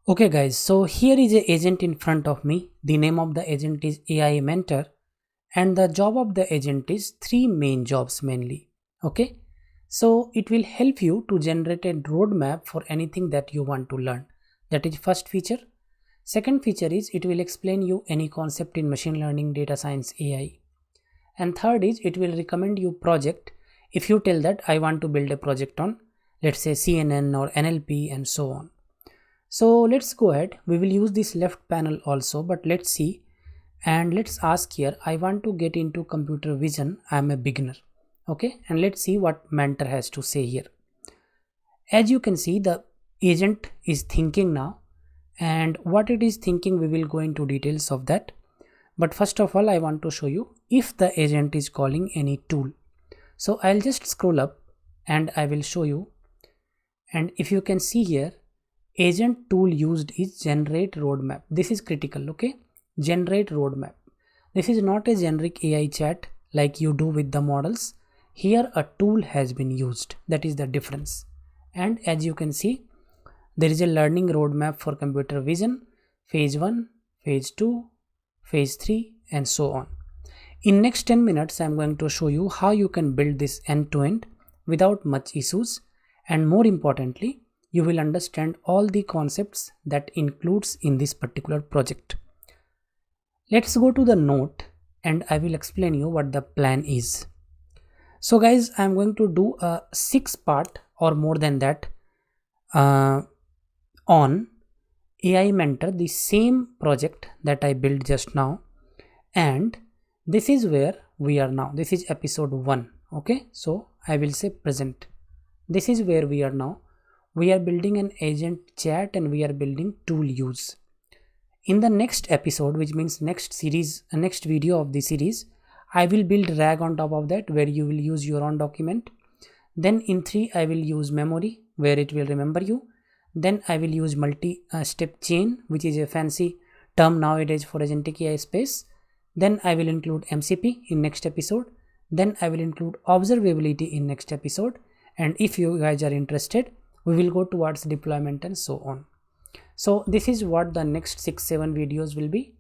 Okay guys, so here is a agent in front of me. The name of the agent is AI Mentor and the job of the agent is three main jobs mainly. Okay, so it will help you to generate a roadmap for anything that you want to learn. That is first feature. Second feature is it will explain you any concept in machine learning, data science, AI. And third is it will recommend you project if you tell that I want to build a project on, let's say, CNN or NLP and so on. So let's go ahead. We will use this left panel also, but let's see and let's ask here. I want to get into computer vision. I am a beginner. Okay, and let's see what Mentor has to say here. As you can see, the agent is thinking now, and what it is thinking, we will go into details of that. But first of all, I want to show you if the agent is calling any tool. So I'll just scroll up and I will show you. And if you can see here, agent tool used is generate roadmap. This is critical. Okay, generate roadmap. This is not a generic AI chat like you do with the models. Here a tool has been used. That is the difference. And as you can see, there is a learning roadmap for computer vision, phase 1, phase 2, phase 3 and so on. In next 10 minutes I am going to show you how you can build this end to end without much issues, and more importantly you will understand all the concepts that includes in this particular project. Let's go to the note and I will explain you what the plan is. So guys, I am going to do a 6-part or more than that on AI Mentor, the same project that I built just now, and this is where we are now. This is episode 1. Okay, so I will say present. This is where we are now. We are building an agent chat and we are building tool use. In the next episode, which means next series, next video of the series, I will build RAG on top of that where you will use your own document. Then in 3 I will use memory where it will remember you. Then I will use multi-step chain, which is a fancy term nowadays for agentic AI space. Then I will include MCP in next episode. Then I will include observability in next episode. And if you guys are interested, we will go towards deployment and so on. So this is what the next 6-7 videos will be.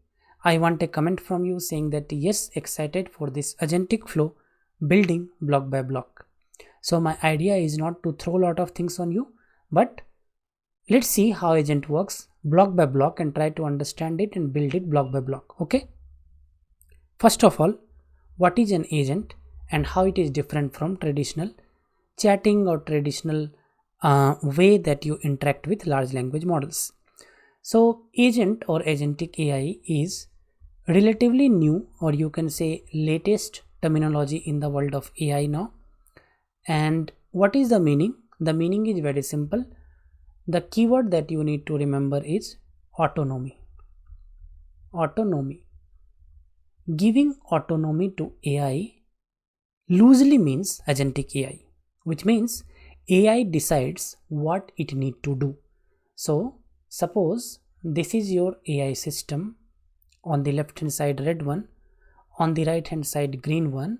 I want a comment from you saying that yes, excited for this agentic flow building block by block. So my idea is not to throw a lot of things on you, but let's see how agent works block by block and try to understand it and build it block by block. Okay. First of all, what is an agent and how it is different from traditional chatting or traditional way that you interact with large language models. So agent or agentic AI is relatively new, or you can say latest terminology in the world of AI now. And what is the meaning? The meaning is very simple. The keyword that you need to remember is autonomy. Autonomy. Giving autonomy to AI loosely means agentic AI, which means AI decides what it need to do. So suppose this is your AI system. On the left hand side red one, on the right hand side green one.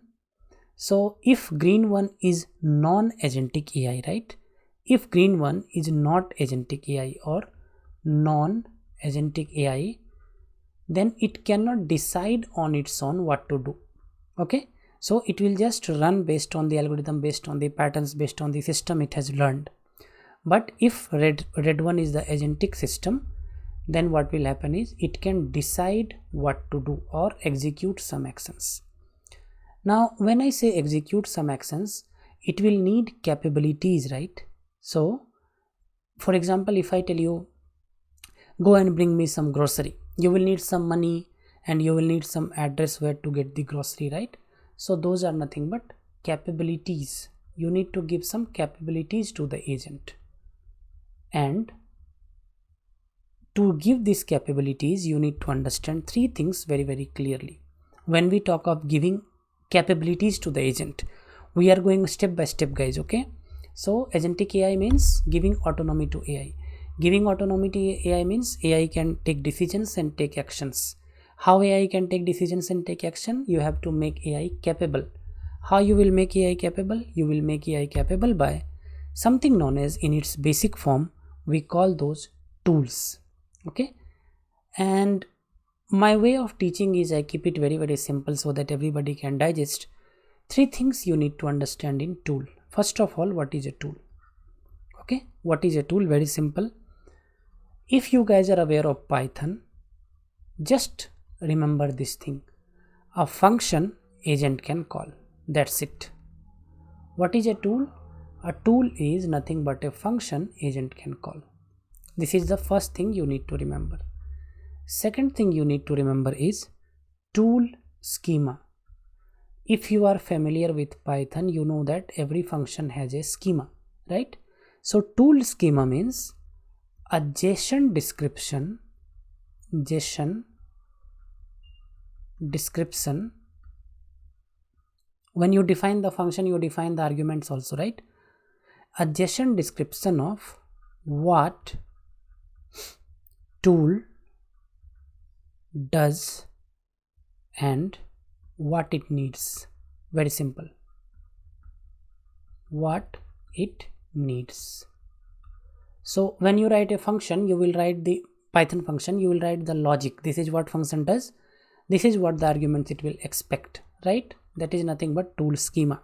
So if green one is non-agentic AI, right? If green one is not agentic AI or non-agentic AI, then it cannot decide on its own what to do. Okay, so it will just run based on the algorithm, based on the patterns, based on the system it has learned. But if red one is the agentic system, then what will happen is it can decide what to do or execute some actions. Now when I say execute some actions, it will need capabilities, right? So for example, if I tell you go and bring me some grocery, you will need some money and you will need some address where to get the grocery, right? So those are nothing but capabilities. You need to give some capabilities to the agent, and to give these capabilities you need to understand 3 things very clearly. When we talk of giving capabilities to the agent, we are going step by step, guys. Okay, so agentic AI means giving autonomy to AI. Giving autonomy to AI means AI can take decisions and take actions. How AI can take decisions and take action? You have to make AI capable. How you will make AI capable? You will make AI capable by something known as, in its basic form, we call those tools. Okay, and my way of teaching is I keep it very simple so that everybody can digest. Three things you need to understand in tool. First of all, what is a tool? Okay, what is a tool? Very simple. If you guys are aware of Python, just remember this thing: a function agent can call. That's it. What is a tool? A tool is nothing but a function agent can call. This is the first thing you need to remember. Second thing you need to remember is tool schema. If you are familiar with Python, you know that every function has a schema, right? So tool schema means a JSON description. When you define the function, you define the arguments also, right? A JSON description of what tool does and what it needs. Very simple. What it needs. So when you write a function, you will write the Python function, you will write the logic. This is what function does. This is what the arguments it will expect, right? That is nothing but tool schema.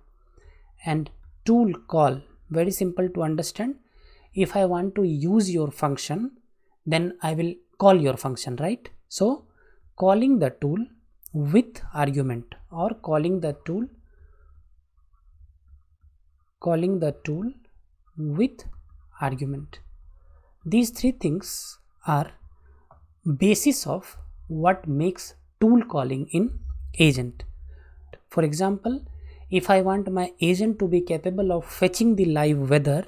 And tool call, very simple to understand. If I want to use your function, then I will call your function, right? So calling the tool with argument or calling the tool with argument. These three things are basis of what makes tool calling in agent. For example, if I want my agent to be capable of fetching the live weather,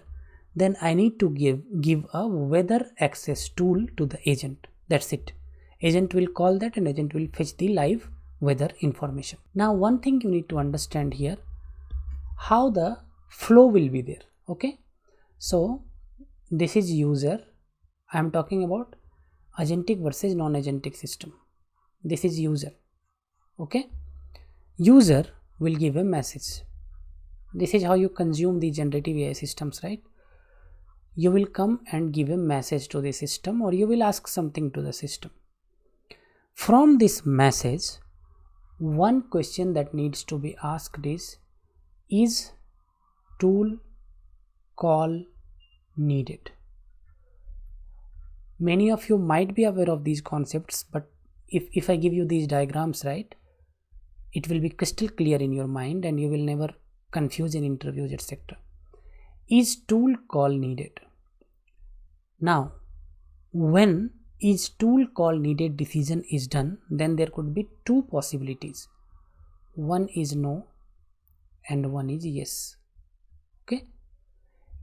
then I need to give a weather access tool to the agent. That's it. Agent will call that and agent will fetch the live weather information. Now one thing you need to understand here, how the flow will be there. Okay, so this is user. I am talking about agentic versus non-agentic system. This is user. Okay, user will give a message. This is how you consume the generative AI systems, right? You will come and give a message to the system, or you will ask something to the system. From this message, one question that needs to be asked is tool call needed? Many of you might be aware of these concepts, but if I give you these diagrams, right, it will be crystal clear in your mind and you will never confuse in interviews, etc. Is tool call needed? Now, when is tool call needed decision is done, then there could be two possibilities. One is no and one is yes. Okay,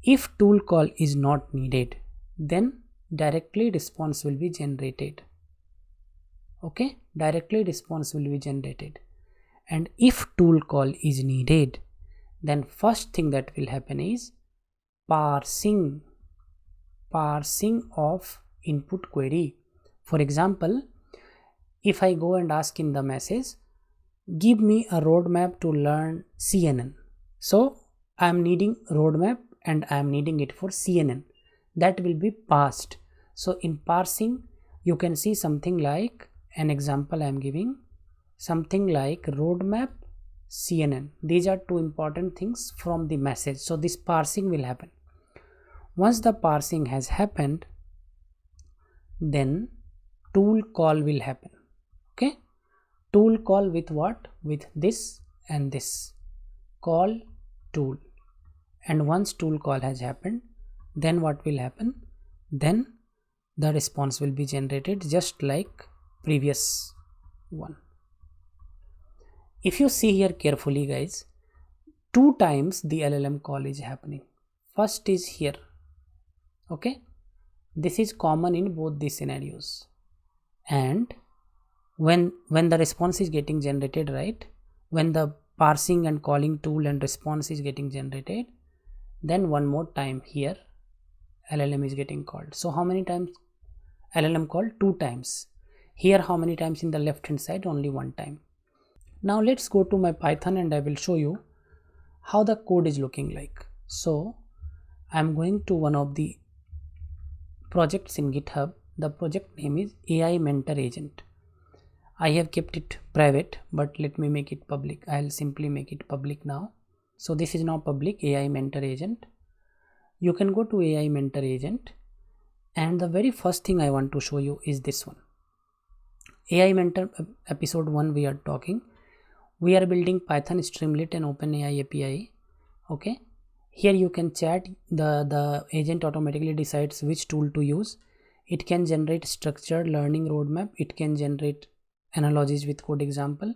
if tool call is not needed, then directly response will be generated. Okay, directly response will be generated. And if tool call is needed, then first thing that will happen is parsing of input query. For example, if I go and ask in the message, give me a roadmap to learn CNN. So I am needing roadmap and I am needing it for CNN. That will be parsed. So in parsing, you can see something like, an example I am giving, something like roadmap CNN. These are two important things from the message. So this parsing will happen. Once the parsing has happened, then tool call will happen. Okay, tool call with what? With this and this. Call tool. And once tool call has happened, then what will happen? Then the response will be generated just like previous one. If you see here carefully, guys, two times the LLM call is happening. First is here. Okay, this is common in both these scenarios. And when the response is getting generated, right, when the parsing and calling tool and response is getting generated, then one more time here LLM is getting called. So how many times LLM called? Two times. Here how many times in the left hand side? Only one time. Now let's go to my Python and I will show you how the code is looking like. So I'm going to one of the projects in GitHub. The project name is AI Mentor Agent. I have kept it private, but let me make it public. I'll simply make it public now. So this is now public, AI Mentor Agent. You can go to AI Mentor Agent, and the very first thing I want to show you is this one. AI Mentor episode 1 we are talking. We are building Python, Streamlit and OpenAI API. Okay. Here you can chat. The agent automatically decides which tool to use. It can generate structured learning roadmap. It can generate analogies with code example.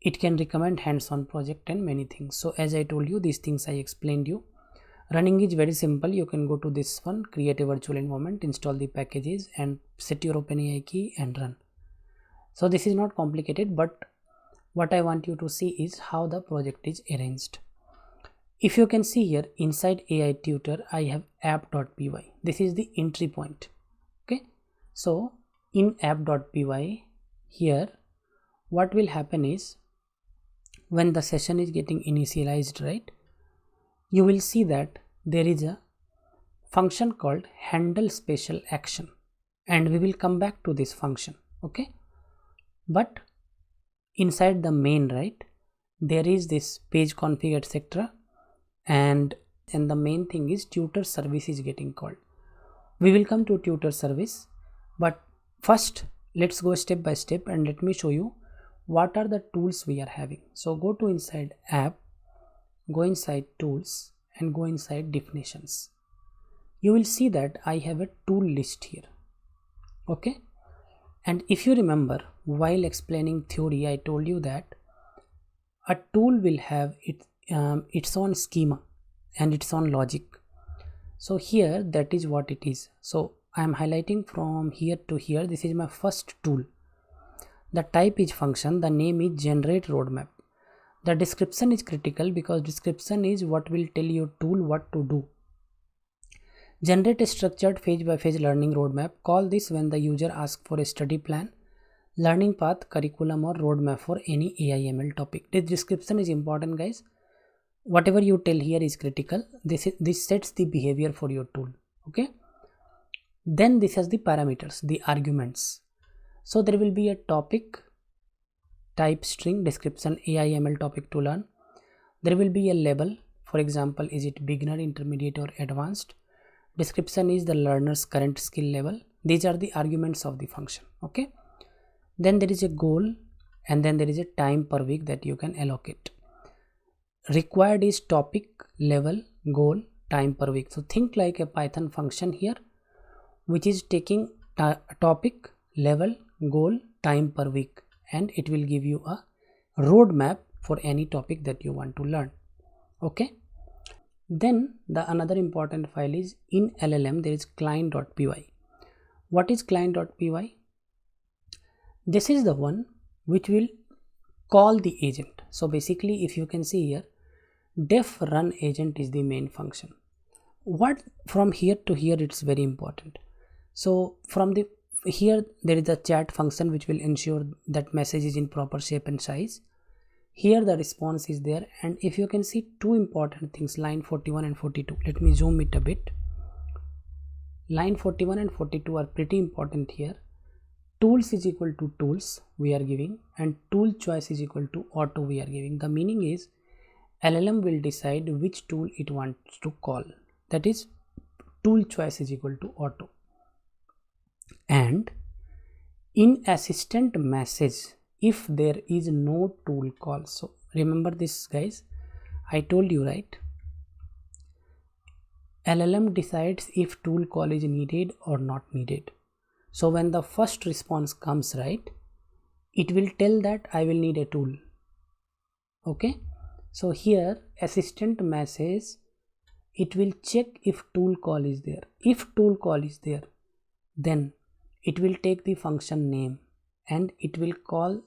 It can recommend hands-on project and many things. So as I told you, these things I explained you. Running is very simple. You can go to this one, create a virtual environment, install the packages and set your OpenAI key and run. So this is not complicated, but what I want you to see is how the project is arranged. If you can see here inside AI tutor, I have app.py. This is the entry point. Okay. So in app.py here, what will happen is when the session is getting initialized, right, you will see that there is a function called handle special action, and we will come back to this function. Okay. But inside the main, right, there is this page config etc. and the main thing is tutor service is getting called. We will come to tutor service, but first let's go step by step and let me show you what are the tools we are having. So go to inside app, go inside tools and go inside definitions. You will see that I have a tool list here. Okay. And if you remember, while explaining theory, I told you that a tool will have its own schema and its own logic. So here that is what it is. So I am highlighting from here to here. This is my first tool. The type is function. The name is generate roadmap. The description is critical because description is what will tell your tool what to do. Generate a structured phase by phase learning roadmap. Call this when the user asks for a study plan, learning path, curriculum or roadmap for any AI ML topic. This description is important, guys. Whatever you tell here is critical. This sets the behavior for your tool. Okay. Then this has the parameters, the arguments. So there will be a topic, type string, description, AI ML topic to learn. There will be a label. For example, is it beginner, intermediate or advanced? Description is the learner's current skill level. These are the arguments of the function. Okay. Then there is a goal and then there is a time per week that you can allocate. Required is topic, level, goal, time per week. So think like a Python function here, which is taking topic, level, goal, time per week, and it will give you a roadmap for any topic that you want to learn. Okay. Then the another important file is in LLM. There is client.py. What is client.py? This is the one which will call the agent. So basically, if you can see here, def run agent is the main function. What from here to here, it's very important. So from the here there is a chat function which will ensure that message is in proper shape and size. Here the response is there, and if you can see two important things, line 41 and 42. Let me zoom it a bit. Line 41 and 42 are pretty important here. Tools is equal to tools we are giving, and tool choice is equal to auto we are giving. The meaning is LLM will decide which tool it wants to call. That is, tool choice is equal to auto. And in assistant message, if there is no tool call, so remember this, guys, I told you, right, LLM decides if tool call is needed or not needed. So when the first response comes, right, it will tell that I will need a tool. Okay. So here assistant message, it will check if tool call is there. If tool call is there, then it will take the function name and it will call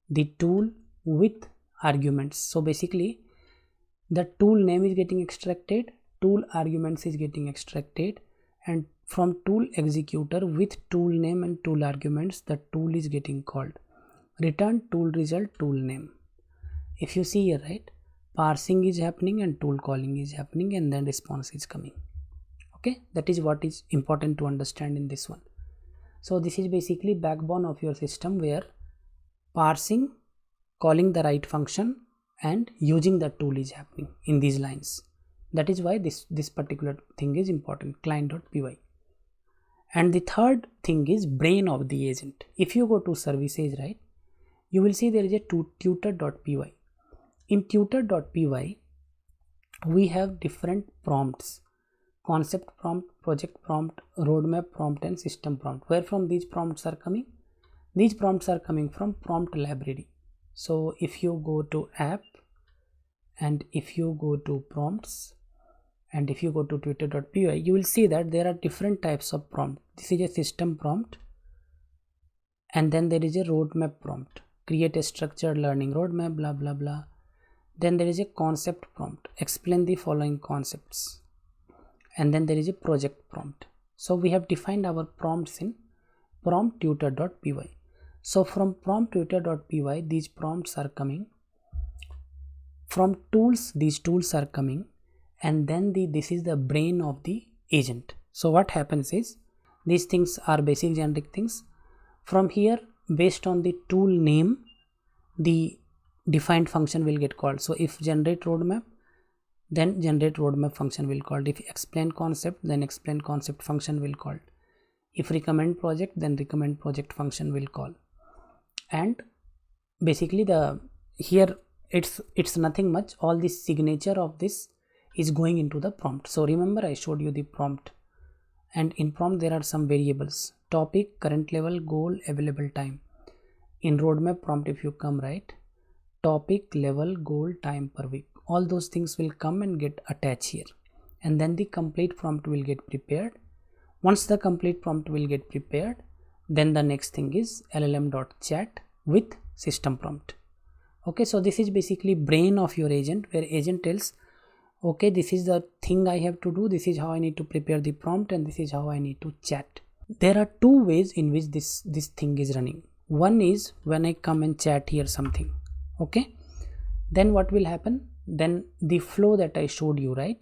the tool with arguments. So basically the tool name is getting extracted, tool arguments is getting extracted, and from tool executor with tool name and tool arguments, the tool is getting called. Return tool result, tool name. If you see here, right, parsing is happening and tool calling is happening, and then response is coming. Okay, that is what is important to understand in this one. So this is basically backbone of your system, where parsing, calling the right function and using the tool is happening in these lines. That is why this particular thing is important, client.py. And the third thing is brain of the agent. If you go to services, right, you will see there is a tutor.py. In tutor.py, we have different prompts: concept prompt, project prompt, roadmap prompt, and system prompt. Where from these prompts are coming? These prompts are coming from prompt library. So if you go to app, and if you go to prompts, and if you go to tutor.py, you will see that there are different types of prompt. This is a system prompt, and then there is a roadmap prompt, create a structured learning roadmap, blah blah blah. Then there is a concept prompt, explain the following concepts, and then there is a project prompt. So we have defined our prompts in prompt tutor.py. So from prompt tutor.py, these prompts are coming. From tools, these tools are coming, and then this is the brain of the agent. So what happens is, these things are basic generic things. From here, based on the tool name, the defined function will get called. So if generate roadmap, then generate roadmap function will called. If explain concept, then explain concept function will called. If recommend project, then recommend project function will call. And basically here it's nothing much. All this signature of this is going into the prompt. So remember, I showed you the prompt, and in prompt there are some variables: topic, current level, goal, available time. In roadmap prompt, if you come, right, topic, level, goal, time per week, all those things will come and get attached here, and then the complete prompt will get prepared. Once the complete prompt will get prepared, then the next thing is llm.chat with system prompt. Okay, so this is basically brain of your agent, where agent tells, okay, this is the thing I have to do, this is how I need to prepare the prompt, and this is how I need to chat. There are two ways in which this thing is running. One is when I come and chat here something, okay, then what will happen? Then the flow that I showed you, right?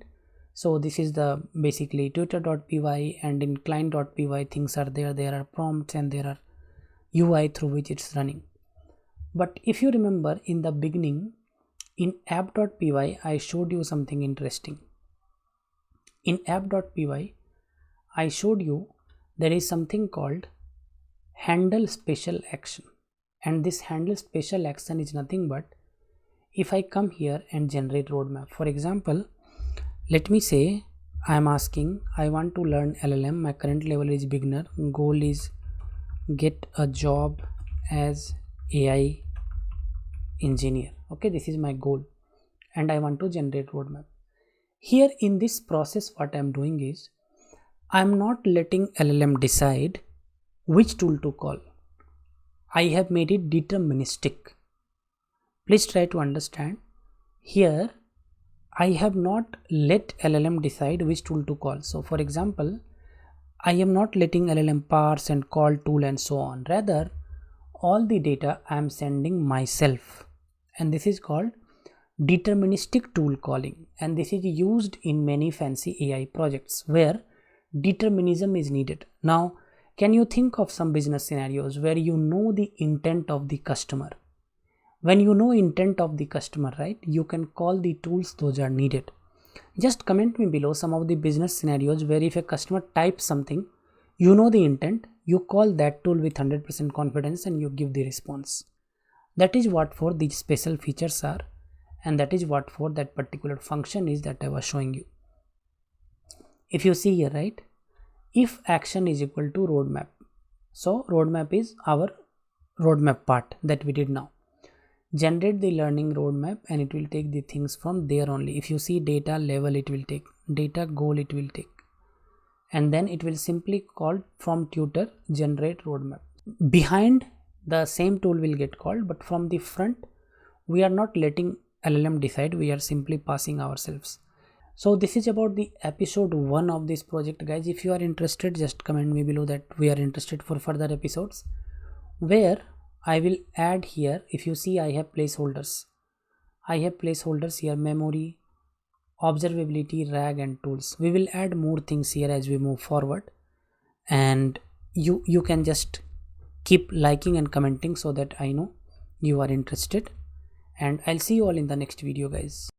So this is the basically tutor.py, and in client.py things are there. There are prompts and there are UI through which it's running. But if you remember, in the beginning, in app.py, I showed you something interesting. In app.py, I showed you there is something called handle special action, and this handle special action is nothing but, if I come here and generate roadmap, for example, let me say I am asking, I want to learn LLM, my current level is beginner, goal is get a job as AI engineer. Okay, this is my goal, and I want to generate roadmap. Here in this process, what I am doing is, I am not letting LLM decide which tool to call. I have made it deterministic. Please try to understand. Here I have not let LLM decide which tool to call. So for example, I am not letting LLM parse and call tool and so on. Rather, all the data I am sending myself, and this is called deterministic tool calling, and this is used in many fancy AI projects where determinism is needed. Now, can you think of some business scenarios where you know the intent of the customer? When you know intent of the customer, right, you can call the tools those are needed. Just comment me below some of the business scenarios where if a customer types something, you know the intent, you call that tool with 100% confidence and you give the response. That is what for these special features are, and that is what for that particular function is that I was showing you. If you see here, right, if action is equal to roadmap, so roadmap is our roadmap part that we did now. Generate the learning roadmap, and it will take the things from there only. If you see data level, it will take data goal, it will take, and then it will simply call from tutor generate roadmap. Behind, the same tool will get called, but from the front we are not letting LLM decide, we are simply passing ourselves. So this is about the episode 1 of this project, guys. If you are interested, just comment me below that we are interested for further episodes, where I will add here, if you see, I have placeholders. I have placeholders here: memory, observability, RAG, and tools. We will add more things here as we move forward, and you can just keep liking and commenting so that I know you are interested, and I'll see you all in the next video, guys.